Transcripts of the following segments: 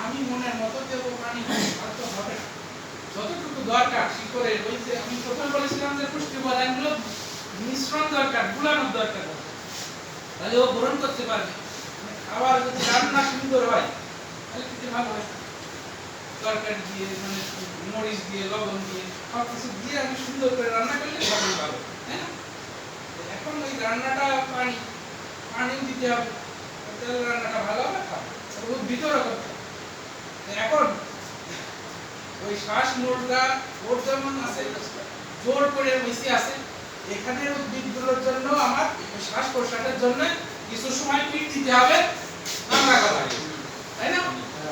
আমি মনের মতো দেবো পানি আর তো হবে না। যতটুকু দরকার শিকড়ের ওই যে আমি প্রথমে বলেছিলাম যে পুষ্টি উপাদানগুলো মিশ্রণ দরকার, গুলানোর দরকার, তাহলে ও গ্রহণ করতে পারবে। আবার যদি রান্না সুন্দর হয় তাহলে খেতে ভালো হয়। তরকারি দিয়ে মানে মরিচ দিয়ে লবণ দিয়ে সব কিছু দিয়ে আমি সুন্দর করে রান্না করলে সবই ভালো, তাই না? এখন ওই রান্নাটা পানি দিতে হবে, তাহলে রান্নাটা ভালো হবে, খাবে ভিতরে করতে হবে। এখন ওই শ্বাস মুরগা ওর যেমন আছে জোর করে বেশি আছে, এখানের উদ্ভিদগুলোর জন্য আমার শ্বাস প্রশ্বাসের জন্য কিছু সময় পিট দিতে হবে, বাংলা কথা, তাই না?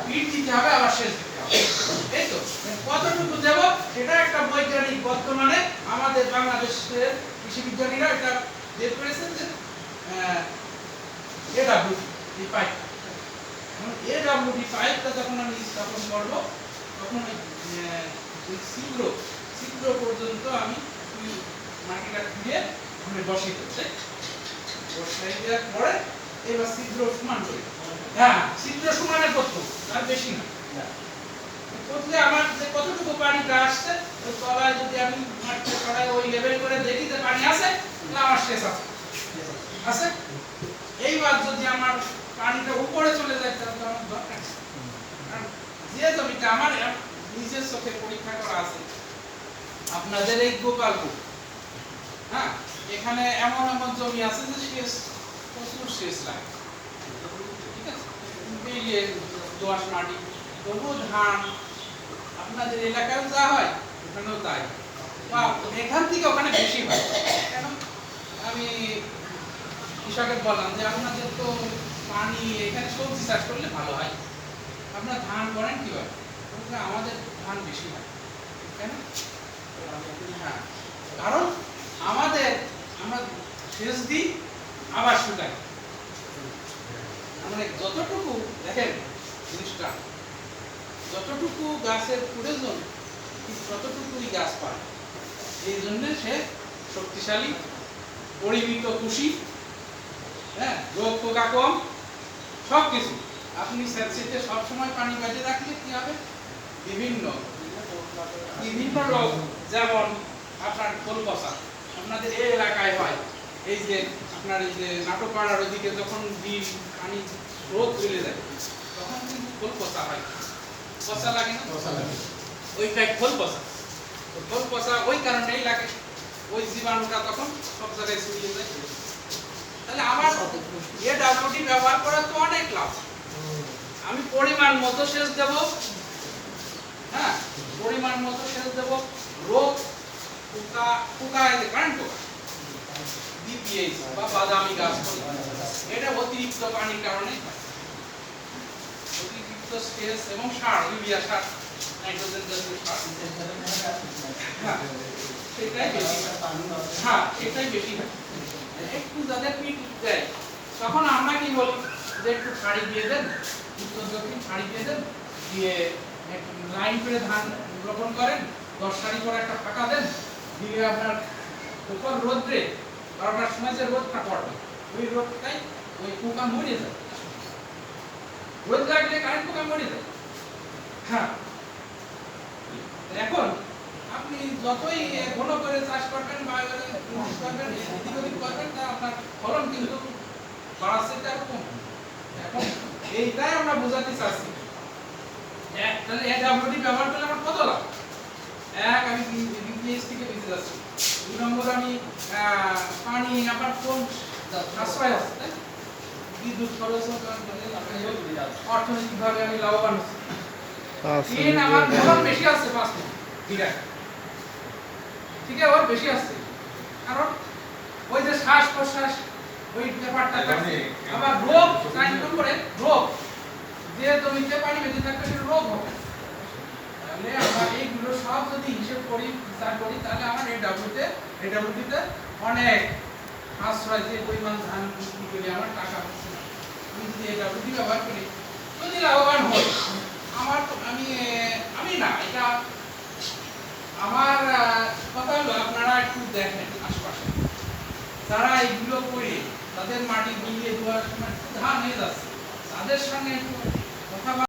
পিট দিতে হবে, আবার শেষ দিতে হবে, এই তো। কতটুকু দেব সেটা একটা বৈজ্ঞানিক বর্তমানে আমাদের বাংলাদেশের কৃষি বিজ্ঞানীরা এটা বের করেছেন যে এডব্লিউডি এই পাইপ, এডব্লিউডি পাইপটা যখন আমি স্থাপন করবো তখন ওই ছিদ্র পর্যন্ত আমি মাটিটা খুঁড়ে ওখানে বসিয়ে দেবো, বসাই দেওয়ার পরে এবার ছিদ্র সমান করে, হ্যাঁ ছিদ্র সমানে করতে আর বেশি না, করলে আমার যে কতটুকু পানিটা আসছে ওই তলায় যদি আমি মাটির তলায় ওই লেভেল করে দেখি যে পানি আছে, তাহলে আমার শেষ আছে। এইবার যদি আমার পানিটা উপরে চলে যায় তাহলে তো আমার দরকার নেই, কারণ যে জমিটা আমার নিজের চোখে পরীক্ষা করা আছে, আপনাদের এই গোপালপুর, হ্যাঁ এখানে এমন এমন জমি আছে যে শেষ প্রচুর শেষ লাগে, ঠিক আছে, বেরিয়ে দোআঁশ মাটি, তবু ধান আপনাদের এলাকায় যা হয় ওখানেও তাই, বা এখান থেকে ওখানে বেশি হয়। কেন আমি কৃষকের বললাম যে আপনাদের তো পানি এখানে সবজি চাষ করলে ভালো হয়, আপনার ধান করেন কি হয়, আমাদের ধান বেশি হয় কেন? হ্যাঁ কারণ আমরা সেচ দিই আবার শুকাই, মানে যতটুকু দেখেন জিনিসটা, যতটুকু গাছের প্রয়োজন ততটুকুই গাছ পায়, এই জন্য সে শক্তিশালী, পরিমিত খুশি, হ্যাঁ রোগ পোকা কম, সব কিছু। আপনি স্যাঁতসেঁতে সবসময় পানি বাজে রাখলে কি হবে, বিভিন্ন রোগ, যেমন আপনার খোল পচা আপনাদের এই এলাকায় হয়, এই যে আপনার এই যে নাটকপাড়ার ওদিকে যখন বিল পানি রোদ চলে যায় তখন কিন্তু খোল পচা হয়, পচা লাগে না, ওইটাই খোল পচা ওই কারণেই লাগে, ওই জীবাণুটা তখন সব জায়গায় ছড়িয়ে যায়। তাহলে আমার এডব্লিউডি ব্যবহার করা তো অনেক লাভ, আমি পরিমাণ মতো সেচ দেব, হ্যাঁ পরিমাণ মতো সেচ দেব, রোগ পোকা এলে কারেন্ট পোকা বিপিএইচ বা বাদামি গাছ, এটা অতিরিক্ত পানির কারণে হয়, অতিরিক্ত সেচ এবং সার, ইউরিয়া সার, নাইট্রোজেন জাতীয় সার, সেটাই বেশি, হ্যাঁ সেটাই বেশি হয়। একটু যাদের পিট দেয় তখন আমরা কি বলি যে একটু শাড়ি দিয়ে দেন, উত্তর দক্ষিণ শাড়ি দিয়ে দেন, দিয়ে লাইন করে ধান রোপণ করেন, 10 সারি করে একটা ফাঁকা দেন, দিয়ে আপনার উপর রোদ্রে 12টার সময় যে রোদটা পড়বে ওই রোদটাই ওই পোকা মরে যায়, রোদ লাগলে কারেন্ট পোকা মরে যায়। হ্যাঁ এখন আপনি যতই ঘন করে চাষ করবেন বা করবেন এদিক ওদিক করবেন তা আপনার ফলন কিন্তু বাড়াচ্ছে তার কম। এখন এইটাই আমরা বোঝাতে চাচ্ছি, তাহলে এডব্লিউডি ব্যবহার করলে আমার কত লাভ, আমি বিপিএইচ থেকে বেঁচে যাচ্ছি, 2 নম্বর আমি পানি আবার কম সাশ্রয় আছে, বিদ্যুৎ খরচ অর্থনৈতিকভাবে আমি লাভবান হচ্ছি, আমার ফলন বেশি আছে 5 বিঘা, ঠিক আছে ওর বেশি আসছে, কারণ ওই যে শ্বাস প্রশ্বাস ওই ব্যাপারটা থাকে, আবার রোগ 4 নম্বরে রোগ, যে জমিতে পানি বেঁধে থাকবে সেটা রোগ হবে, তাহলে আমরা এইগুলো সব যদি হিসেব করি বিচার করি তাহলে আমার এডব্লিউডিতে অনেক আশ্রয়, যে পরিমাণ ধান বিক্রি করে আমার টাকা হচ্ছে না, আমি যদি এডব্লিউডি ব্যবহার করি যদি লাভবান হই, আমার আমি না এটা আমার কথা হলো, আপনারা একটু দেখেন আশপাশে যারা এইগুলো করে তাদের মাটি গুলিয়ে দেওয়ার সময় ধান হয়ে যাচ্ছে, তাদের সঙ্গে একটু